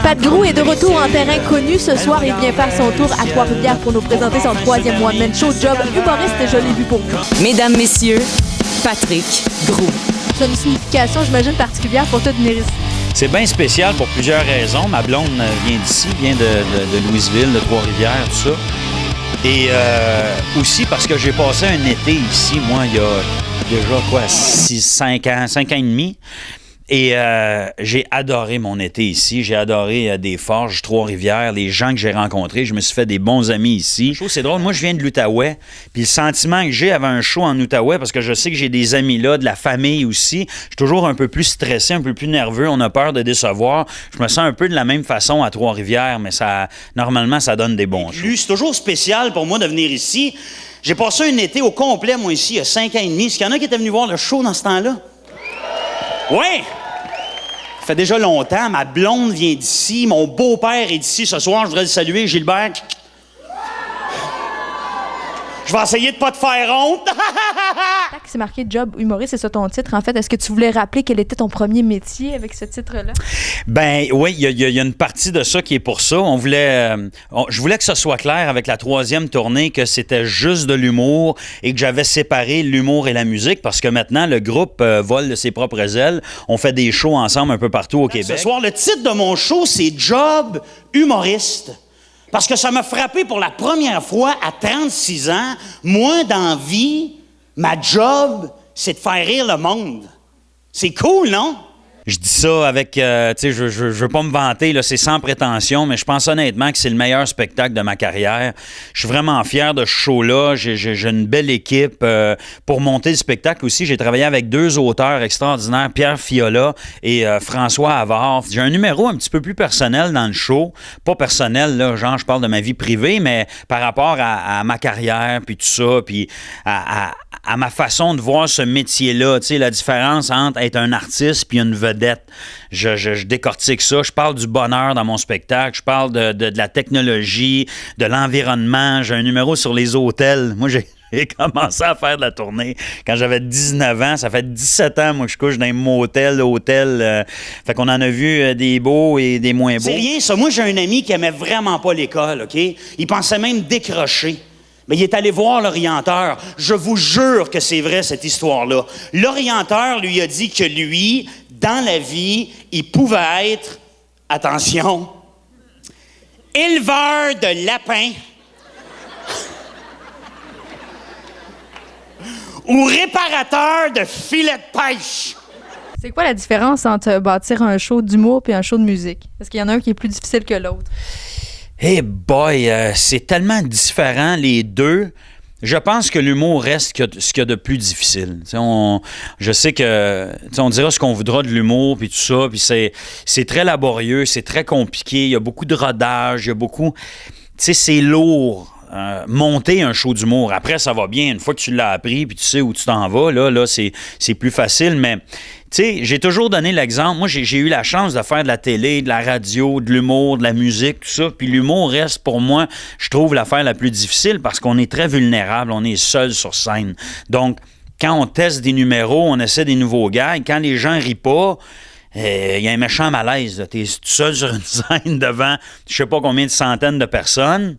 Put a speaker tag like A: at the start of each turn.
A: Pat Grou est de retour en terrain connu ce soir. Il vient faire son tour à Trois-Rivières pour nous présenter son 3e one-man show. Job humoriste, je l'ai vu pour vous.
B: Mesdames, messieurs, Patrick Grou.
A: C'est une signification, j'imagine, particulière pour toi de venir ici.
C: C'est bien spécial pour plusieurs raisons. Ma blonde vient d'ici, vient de Louisville, de Trois-Rivières, tout ça. Et aussi parce que j'ai passé un été ici, moi, il y a déjà, 5 ans et demi. Et j'ai adoré mon été ici. J'ai adoré des Forges, Trois-Rivières, les gens que j'ai rencontrés. Je me suis fait des bons amis ici. C'est drôle, moi, je viens de l'Outaouais. Puis le sentiment que j'ai avant un show en Outaouais, parce que je sais que j'ai des amis là, de la famille aussi, je suis toujours un peu plus stressé, un peu plus nerveux. On a peur de décevoir. Je me sens un peu de la même façon à Trois-Rivières, mais normalement, ça donne des bons shows.
D: C'est toujours spécial pour moi de venir ici. J'ai passé un été au complet, moi, ici, il y a 5 ans et demi. Est-ce qu'il y en a qui étaient venus voir le show dans ce temps-là? Oui! Ça fait déjà longtemps. Ma blonde vient d'ici. Mon beau-père est d'ici ce soir. Je voudrais le saluer, Gilbert. Je vais essayer de pas te faire honte.
A: C'est marqué Job humoriste, c'est ça ton titre. En fait, est-ce que tu voulais rappeler quel était ton premier métier avec ce titre-là?
C: Ben oui, il y a une partie de ça qui est pour ça. Je voulais que ce soit clair avec la 3e tournée que c'était juste de l'humour et que j'avais séparé l'humour et la musique parce que maintenant, le groupe vole de ses propres ailes. On fait des shows ensemble un peu partout au Québec.
D: Ce soir, le titre de mon show, c'est Job humoriste. Parce que ça m'a frappé pour la première fois à 36 ans. Moi, dans la vie, ma job, c'est de faire rire le monde. C'est cool, non?
C: Je dis ça avec, tu sais, je veux pas me vanter, là, c'est sans prétention, mais je pense honnêtement que c'est le meilleur spectacle de ma carrière. Je suis vraiment fier de ce show-là. J'ai une belle équipe. Pour monter le spectacle aussi, j'ai travaillé avec 2 auteurs extraordinaires, Pierre Fiola et François Havard. J'ai un numéro un petit peu plus personnel dans le show. Pas personnel, là, genre je parle de ma vie privée, mais par rapport à ma carrière, puis tout ça, puis à ma façon de voir ce métier-là. Tu sais, la différence entre être un artiste puis une vedette. Je décortique ça. Je parle du bonheur dans mon spectacle. Je parle de la technologie, de l'environnement. J'ai un numéro sur les hôtels. Moi, j'ai commencé à faire de la tournée quand j'avais 19 ans. Ça fait 17 ans, moi, que je couche dans un motel, hôtel. Fait qu'on en a vu des beaux et des moins beaux.
D: C'est rien, ça. Moi, j'ai un ami qui aimait vraiment pas l'école, OK? Il pensait même décrocher. Mais il est allé voir l'orienteur. Je vous jure que c'est vrai, cette histoire-là. L'orienteur lui a dit que lui, dans la vie, il pouvait être, attention, éleveur de lapins ou réparateur de filets de pêche.
A: C'est quoi la différence entre bâtir un show d'humour et un show de musique? Est-ce qu'il y en a un qui est plus difficile que l'autre?
C: Hey boy, c'est tellement différent les deux. Je pense que l'humour reste ce qu'il y a de plus difficile. Je sais que on dira ce qu'on voudra de l'humour puis tout ça, puis c'est très laborieux, c'est très compliqué, il y a beaucoup de rodage, il y a beaucoup... c'est lourd. Monter un show d'humour. Après, ça va bien. Une fois que tu l'as appris puis tu sais où tu t'en vas, là c'est plus facile. Mais, tu sais, j'ai toujours donné l'exemple. Moi, j'ai eu la chance de faire de la télé, de la radio, de l'humour, de la musique, tout ça. Puis l'humour reste, pour moi, je trouve l'affaire la plus difficile parce qu'on est très vulnérable. On est seul sur scène. Donc, quand on teste des numéros, on essaie des nouveaux gags. Quand les gens rient pas, il y a un méchant malaise. Tu es seul sur une scène devant je sais pas combien de centaines de personnes.